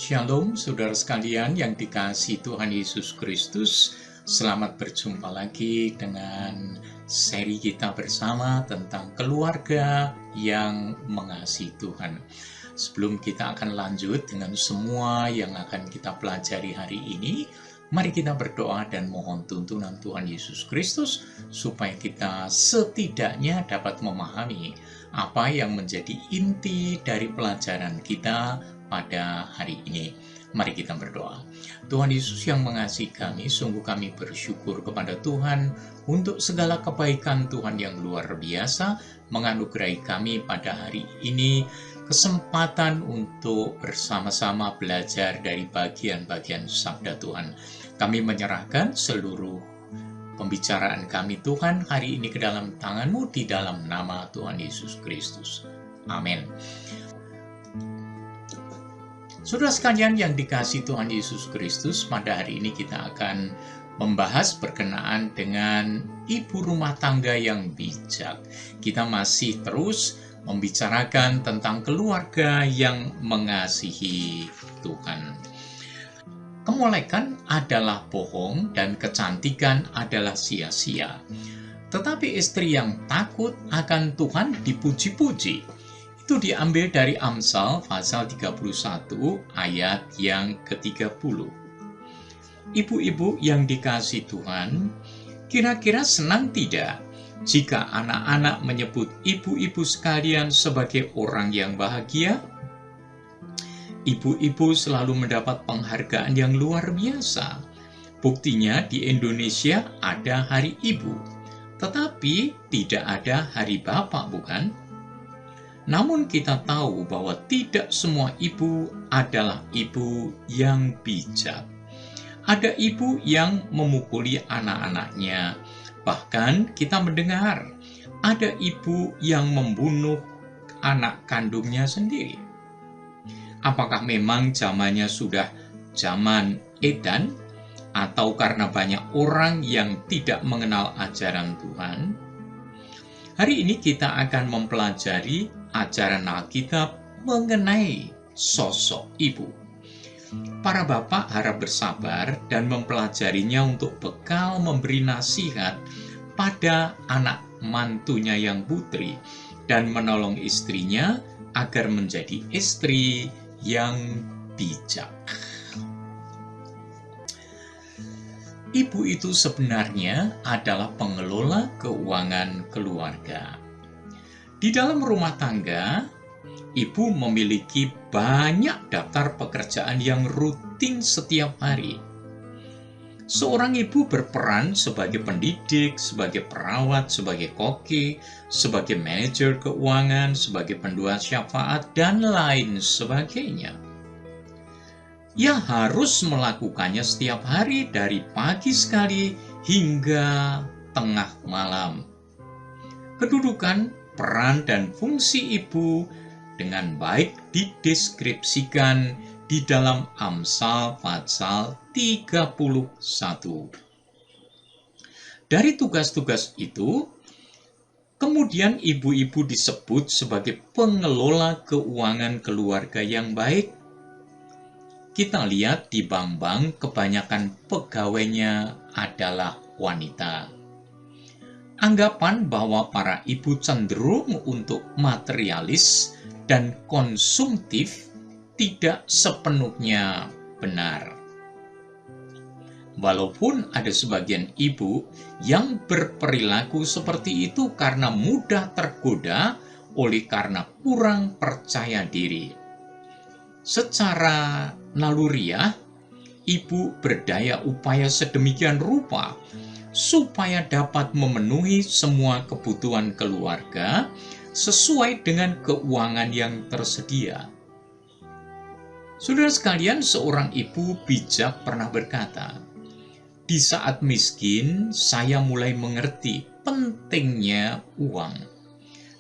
Shalom, saudara sekalian yang dikasihi Tuhan Yesus Kristus. Selamat berjumpa lagi dengan seri kita bersama tentang keluarga yang mengasihi Tuhan. Sebelum kita akan lanjut dengan semua yang akan kita pelajari hari ini, mari kita berdoa dan mohon tuntunan Tuhan Yesus Kristus supaya kita setidaknya dapat memahami apa yang menjadi inti dari pelajaran kita pada hari ini. Mari kita berdoa. Tuhan Yesus yang mengasihi kami, sungguh kami bersyukur kepada Tuhan untuk segala kebaikan Tuhan yang luar biasa menganugerahi kami pada hari ini kesempatan untuk bersama-sama belajar dari bagian-bagian sabda Tuhan. Kami menyerahkan seluruh pembicaraan kami Tuhan hari ini ke dalam tangan-Mu di dalam nama Tuhan Yesus Kristus. Amin. Saudara sekalian yang dikasihi Tuhan Yesus Kristus, pada hari ini kita akan membahas berkenaan dengan ibu rumah tangga yang bijak. Kita masih terus membicarakan tentang keluarga yang mengasihi Tuhan. Kemolekan adalah bohong dan kecantikan adalah sia-sia. Tetapi istri yang takut akan Tuhan dipuji-puji. Itu diambil dari Amsal pasal 31 ayat yang ke-30. Ibu-ibu yang dikasihi Tuhan, kira-kira senang tidak jika anak-anak menyebut ibu-ibu sekalian sebagai orang yang bahagia? Ibu-ibu selalu mendapat penghargaan yang luar biasa. Buktinya di Indonesia ada Hari Ibu, tetapi tidak ada Hari Bapak, bukan? Namun kita tahu bahwa tidak semua ibu adalah ibu yang bijak. Ada ibu yang memukuli anak-anaknya. Bahkan kita mendengar ada ibu yang membunuh anak kandungnya sendiri. Apakah memang zamannya sudah zaman edan, atau karena banyak orang yang tidak mengenal ajaran Tuhan? Hari ini kita akan mempelajari ajaran Alkitab mengenai sosok ibu. Para bapak harap bersabar dan mempelajarinya untuk bekal memberi nasihat pada anak mantunya yang putri dan menolong istrinya agar menjadi istri yang bijak. Ibu itu sebenarnya adalah pengelola keuangan keluarga. Di dalam rumah tangga, ibu memiliki banyak daftar pekerjaan yang rutin setiap hari. Seorang ibu berperan sebagai pendidik, sebagai perawat, sebagai koki, sebagai manajer keuangan, sebagai pendua syafaat, dan lain sebagainya. Ia harus melakukannya setiap hari dari pagi sekali hingga tengah malam. Kedudukan, peran, dan fungsi ibu dengan baik dideskripsikan di dalam Amsal pasal 31. Dari tugas-tugas itu, kemudian ibu-ibu disebut sebagai pengelola keuangan keluarga yang baik. Kita lihat di Bambang, kebanyakan pegawainya adalah wanita. Anggapan bahwa para ibu cenderung untuk materialis dan konsumtif tidak sepenuhnya benar. Walaupun ada sebagian ibu yang berperilaku seperti itu karena mudah tergoda oleh karena kurang percaya diri. Secara naluriah, ibu berdaya upaya sedemikian rupa supaya dapat memenuhi semua kebutuhan keluarga sesuai dengan keuangan yang tersedia. Saudara sekalian, seorang ibu bijak pernah berkata, "Di saat miskin, saya mulai mengerti pentingnya uang.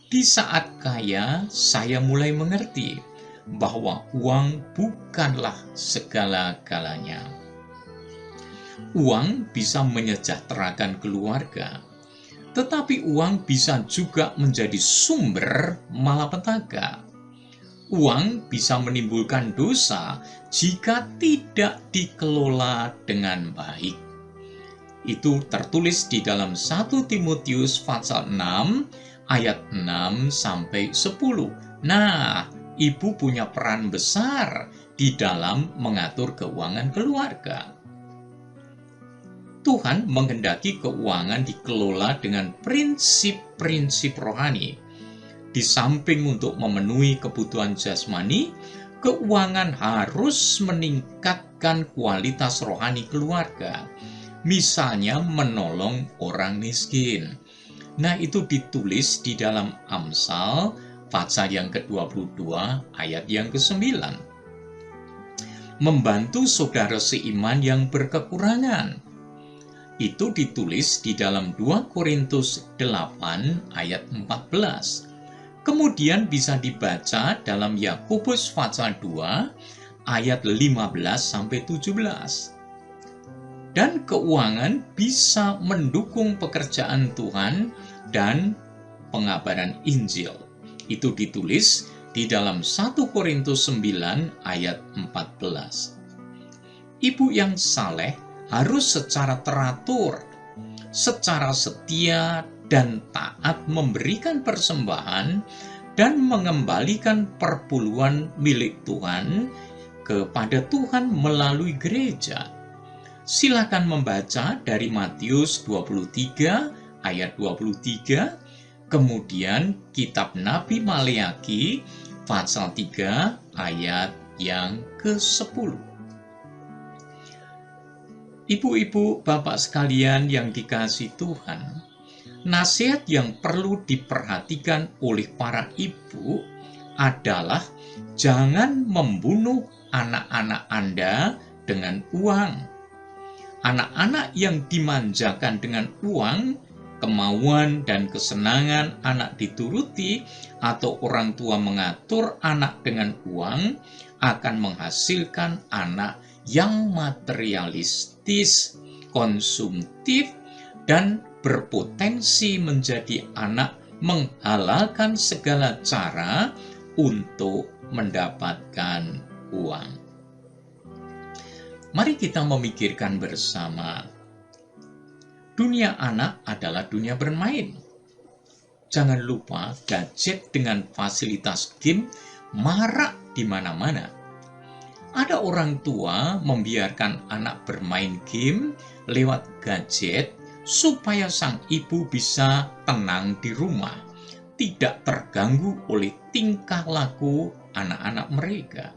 Di saat kaya, saya mulai mengerti bahwa uang bukanlah segala-galanya." Uang bisa menyejahterakan keluarga, tetapi uang bisa juga menjadi sumber malapetaka. Uang bisa menimbulkan dosa jika tidak dikelola dengan baik. Itu tertulis di dalam 1 Timotius pasal 6 ayat 6 sampai 10. Nah, ibu punya peran besar di dalam mengatur keuangan keluarga. Tuhan menghendaki keuangan dikelola dengan prinsip-prinsip rohani. Di samping untuk memenuhi kebutuhan jasmani, keuangan harus meningkatkan kualitas rohani keluarga. Misalnya menolong orang miskin. Nah, itu ditulis di dalam Amsal pasal yang ke-22 ayat yang ke-9. Membantu saudara seiman yang berkekurangan. Itu ditulis di dalam 2 Korintus 8 ayat 14. Kemudian bisa dibaca dalam Yakobus pasal 2 ayat 15 sampai 17. Dan keuangan bisa mendukung pekerjaan Tuhan dan pengabaran Injil. Itu ditulis di dalam 1 Korintus 9 ayat 14. Ibu yang saleh harus secara teratur, secara setia dan taat memberikan persembahan dan mengembalikan perpuluhan milik Tuhan kepada Tuhan melalui gereja. Silakan membaca dari Matius 23 ayat 23, kemudian kitab Nabi Maleaki pasal 3 ayat yang ke-10. Ibu-ibu, bapak sekalian yang dikasihi Tuhan, nasihat yang perlu diperhatikan oleh para ibu adalah jangan membunuh anak-anak Anda dengan uang. Anak-anak yang dimanjakan dengan uang, kemauan dan kesenangan anak dituruti, atau orang tua mengatur anak dengan uang, akan menghasilkan anak yang materialistis, konsumtif, dan berpotensi menjadi anak menghalalkan segala cara untuk mendapatkan uang. Mari kita memikirkan bersama. Dunia anak adalah dunia bermain. Jangan lupa gadget dengan fasilitas game marak di mana-mana. Ada orang tua membiarkan anak bermain game lewat gadget supaya sang ibu bisa tenang di rumah, tidak terganggu oleh tingkah laku anak-anak mereka.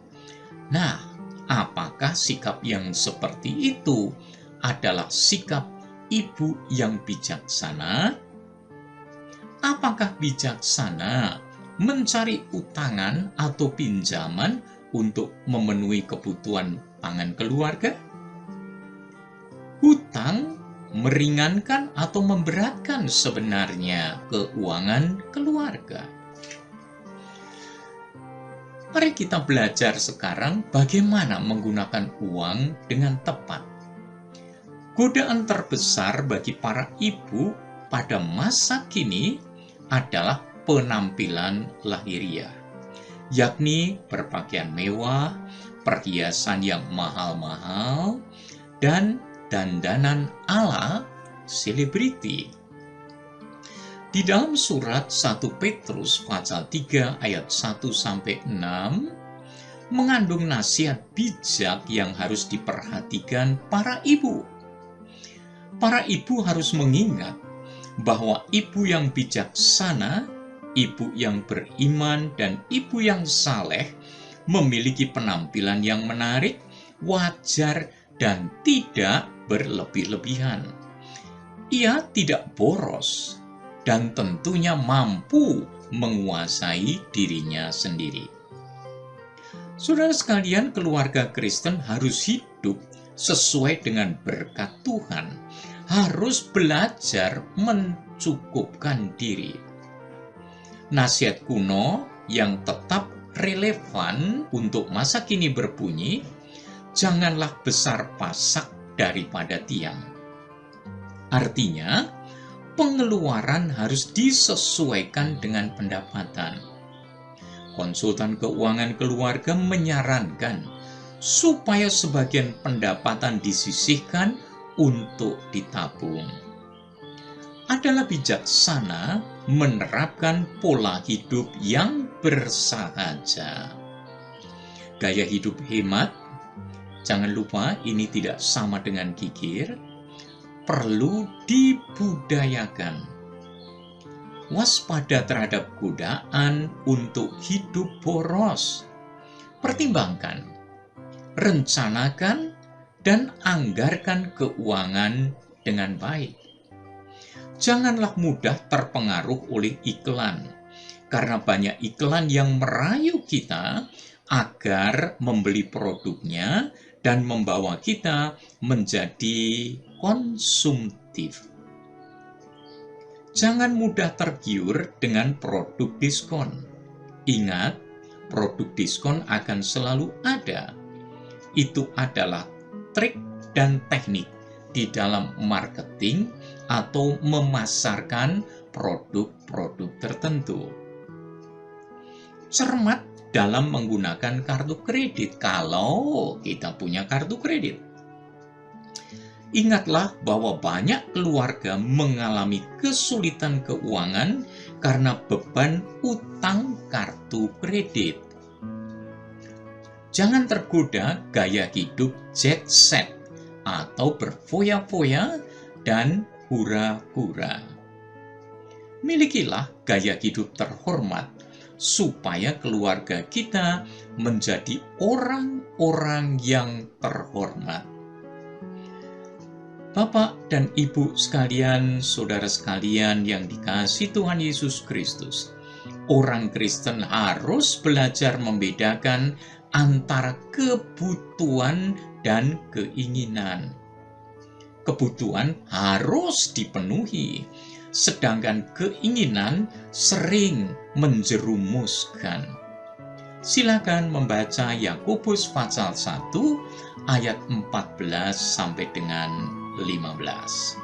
Nah, apakah sikap yang seperti itu adalah sikap ibu yang bijaksana? Apakah bijaksana mencari utangan atau pinjaman untuk memenuhi kebutuhan pangan keluarga? Hutang meringankan atau memberatkan sebenarnya keuangan keluarga. Mari kita belajar sekarang bagaimana menggunakan uang dengan tepat. Godaan terbesar bagi para ibu pada masa kini adalah penampilan lahiriah, yakni berpakaian mewah, perhiasan yang mahal-mahal, dan dandanan ala selebriti. Di dalam surat 1 Petrus pasal 3 ayat 1-6 mengandung nasihat bijak yang harus diperhatikan para ibu. Para ibu harus mengingat bahwa ibu yang bijaksana, ibu yang beriman, dan ibu yang saleh memiliki penampilan yang menarik, wajar, dan tidak berlebih-lebihan. Ia tidak boros dan tentunya mampu menguasai dirinya sendiri. Saudara sekalian, keluarga Kristen harus hidup sesuai dengan berkat Tuhan, harus belajar mencukupkan diri. Nasihat kuno yang tetap relevan untuk masa kini berbunyi, janganlah besar pasak daripada tiang. Artinya, pengeluaran harus disesuaikan dengan pendapatan. Konsultan keuangan keluarga menyarankan supaya sebagian pendapatan disisihkan untuk ditabung. Adalah bijaksana menerapkan pola hidup yang bersahaja. Gaya hidup hemat, jangan lupa ini tidak sama dengan kikir, perlu dibudayakan. Waspada terhadap godaan untuk hidup boros. Pertimbangkan, rencanakan, dan anggarkan keuangan dengan baik. Janganlah mudah terpengaruh oleh iklan, karena banyak iklan yang merayu kita agar membeli produknya dan membawa kita menjadi konsumtif. Jangan mudah tergiur dengan produk diskon. Ingat, produk diskon akan selalu ada. Itu adalah trik dan teknik di dalam marketing atau memasarkan produk-produk tertentu. Cermat dalam menggunakan kartu kredit kalau kita punya kartu kredit. Ingatlah bahwa banyak keluarga mengalami kesulitan keuangan karena beban utang kartu kredit. Jangan tergoda gaya hidup jet set atau berfoya-foya dan hura-hura. Milikilah gaya hidup terhormat supaya keluarga kita menjadi orang-orang yang terhormat. Bapak dan Ibu sekalian, saudara sekalian yang dikasihi Tuhan Yesus Kristus, orang Kristen harus belajar membedakan antara kebutuhan dan keinginan. Kebutuhan harus dipenuhi, sedangkan keinginan sering menjerumuskan. Silakan membaca Yakobus pasal 1 ayat 14 sampai dengan 15.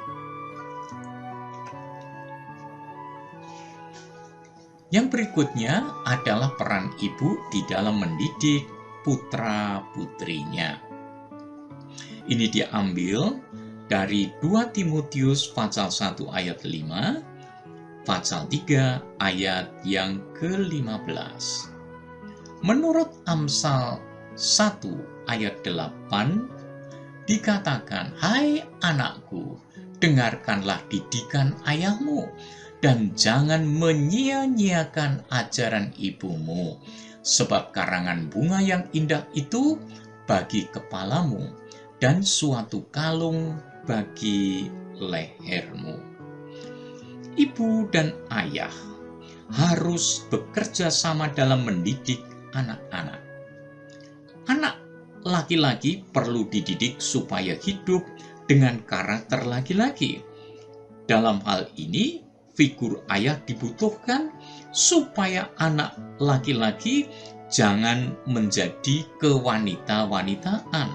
Yang berikutnya adalah peran ibu di dalam mendidik putra-putrinya. Ini diambil dari 2 Timotius pasal 1 ayat 5, pasal 3 ayat yang ke-15. Menurut Amsal 1 ayat 8, dikatakan, "Hai anakku, dengarkanlah didikan ayahmu, dan jangan menyia-nyiakan ajaran ibumu, sebab karangan bunga yang indah itu bagi kepalamu, dan suatu kalung bagi lehermu." Ibu dan ayah harus bekerja sama dalam mendidik anak-anak. Anak laki-laki perlu dididik supaya hidup dengan karakter laki-laki. Dalam hal ini, figur ayah dibutuhkan supaya anak laki-laki jangan menjadi kewanita-wanitaan.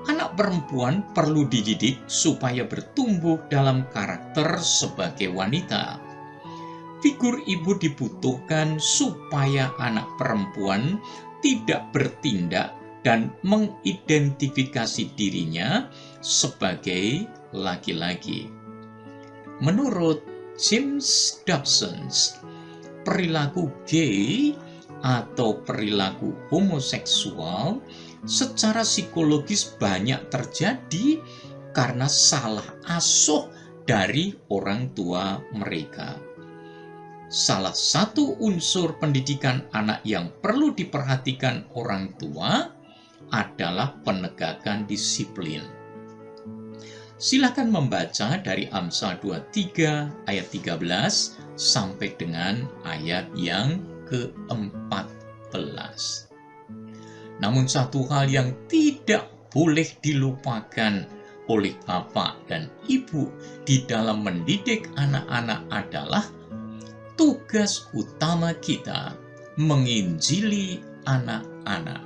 Anak perempuan perlu dididik supaya bertumbuh dalam karakter sebagai wanita. Figur ibu dibutuhkan supaya anak perempuan tidak bertindak dan mengidentifikasi dirinya sebagai laki-laki. Menurut James Dobson, perilaku gay atau perilaku homoseksual secara psikologis banyak terjadi karena salah asuh dari orang tua mereka. Salah satu unsur pendidikan anak yang perlu diperhatikan orang tua adalah penegakan disiplin. Silakan membaca dari Amsal 23 ayat 13 sampai dengan ayat yang ke-14. Namun satu hal yang tidak boleh dilupakan oleh bapak dan ibu di dalam mendidik anak-anak adalah tugas utama kita menginjili anak-anak.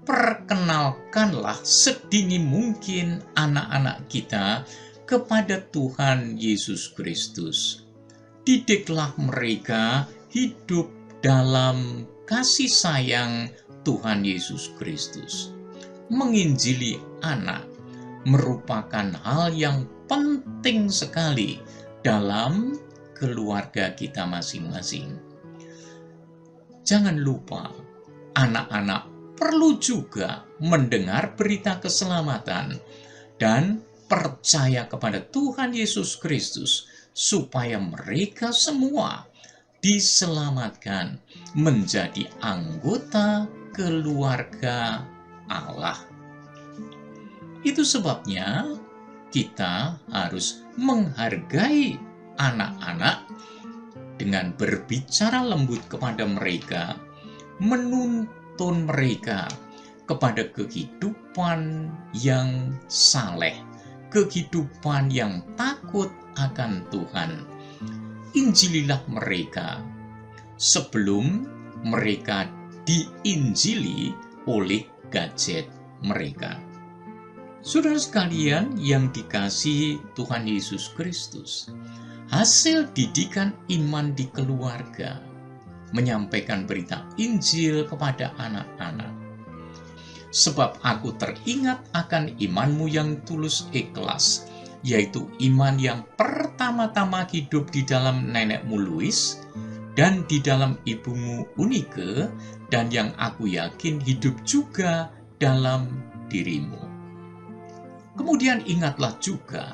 Perkenalkanlah sedini mungkin anak-anak kita kepada Tuhan Yesus Kristus. Didiklah mereka hidup dalam kasih sayang Tuhan Yesus Kristus. Menginjili anak merupakan hal yang penting sekali dalam keluarga kita masing-masing. Jangan lupa, anak-anak perlu juga mendengar berita keselamatan dan percaya kepada Tuhan Yesus Kristus supaya mereka semua diselamatkan menjadi anggota keluarga Allah. Itu sebabnya kita harus menghargai anak-anak dengan berbicara lembut kepada mereka, menuntun mereka kepada kehidupan yang saleh, kehidupan yang takut akan Tuhan. Injililah mereka sebelum mereka diinjili oleh gadget mereka. Saudara sekalian yang dikasihi Tuhan Yesus Kristus, hasil didikan iman di keluarga, menyampaikan berita Injil kepada anak-anak. Sebab aku teringat akan imanmu yang tulus ikhlas, yaitu iman yang pertama-tama hidup di dalam nenekmu Louis dan di dalam ibumu Unike, dan yang aku yakin hidup juga dalam dirimu. Kemudian ingatlah juga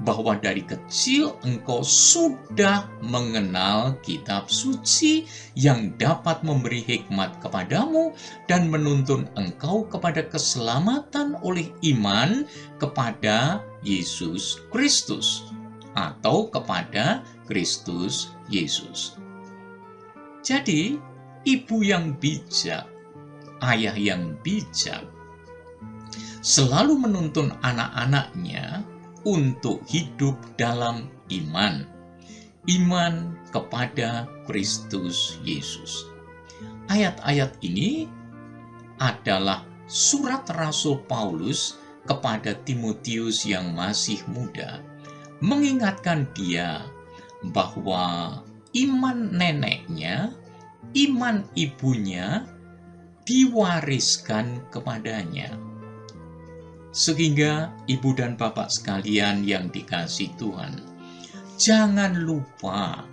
bahwa dari kecil engkau sudah mengenal kitab suci yang dapat memberi hikmat kepadamu dan menuntun engkau kepada keselamatan oleh iman kepada Yesus Kristus atau kepada Kristus Yesus. Jadi, ibu yang bijak, ayah yang bijak, selalu menuntun anak-anaknya untuk hidup dalam iman kepada Kristus Yesus. Ayat-ayat ini adalah surat Rasul Paulus kepada Timotius yang masih muda, mengingatkan dia bahwa iman neneknya, iman ibunya diwariskan kepadanya. Sehingga ibu dan bapak sekalian yang dikasihi Tuhan, jangan lupa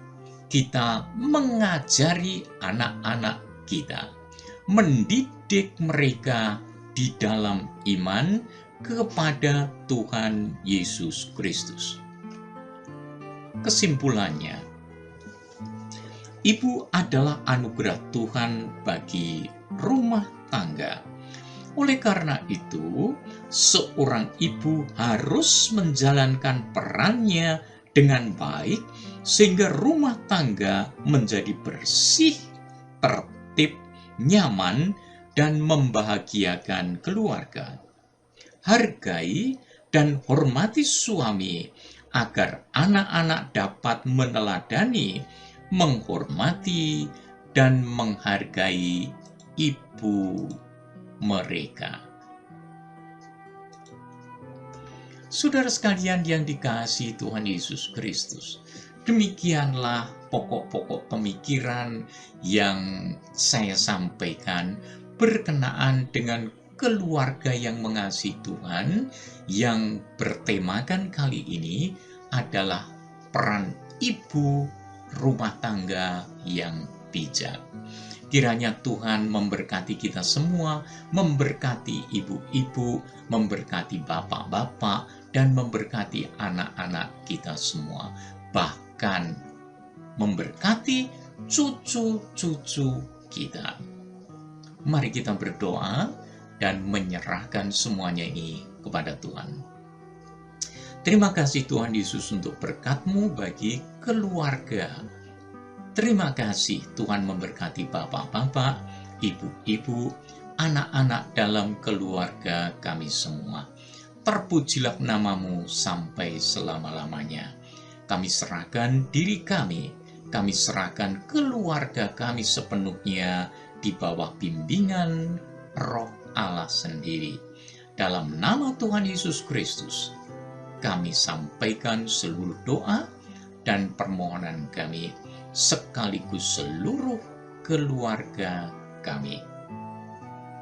kita mengajari anak-anak kita, mendidik mereka di dalam iman kepada Tuhan Yesus Kristus. Kesimpulannya, ibu adalah anugerah Tuhan bagi rumah tangga. Oleh karena itu, seorang ibu harus menjalankan perannya dengan baik sehingga rumah tangga menjadi bersih, tertib, nyaman, dan membahagiakan keluarga. Hargai dan hormati suami agar anak-anak dapat meneladani, menghormati, dan menghargai ibu mereka. Saudara sekalian yang dikasihi Tuhan Yesus Kristus, demikianlah pokok-pokok pemikiran yang saya sampaikan berkenaan dengan keluarga yang mengasihi Tuhan, yang bertemakan kali ini adalah peran ibu rumah tangga yang bijak. Kiranya Tuhan memberkati kita semua, memberkati ibu-ibu, memberkati bapak-bapak, dan memberkati anak-anak kita semua. Bahkan memberkati cucu-cucu kita. Mari kita berdoa dan menyerahkan semuanya ini kepada Tuhan. Terima kasih Tuhan Yesus untuk berkat-Mu bagi keluarga. Terima kasih Tuhan memberkati bapak-bapak, ibu-ibu, anak-anak dalam keluarga kami semua. Terpujilah nama-Mu sampai selama-lamanya. Kami serahkan diri kami serahkan keluarga kami sepenuhnya di bawah bimbingan Roh Allah sendiri. Dalam nama Tuhan Yesus Kristus, kami sampaikan seluruh doa dan permohonan kami, sekaligus seluruh keluarga kami.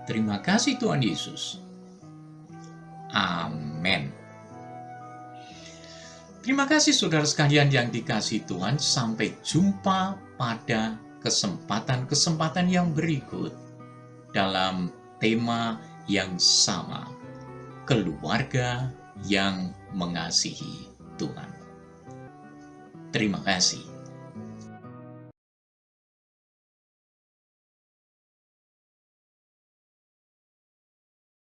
Terima kasih Tuhan Yesus. Amin. Terima kasih saudara sekalian yang dikasihi Tuhan. Sampai jumpa pada kesempatan-kesempatan yang berikut dalam tema yang sama, keluarga yang mengasihi Tuhan. Terima kasih.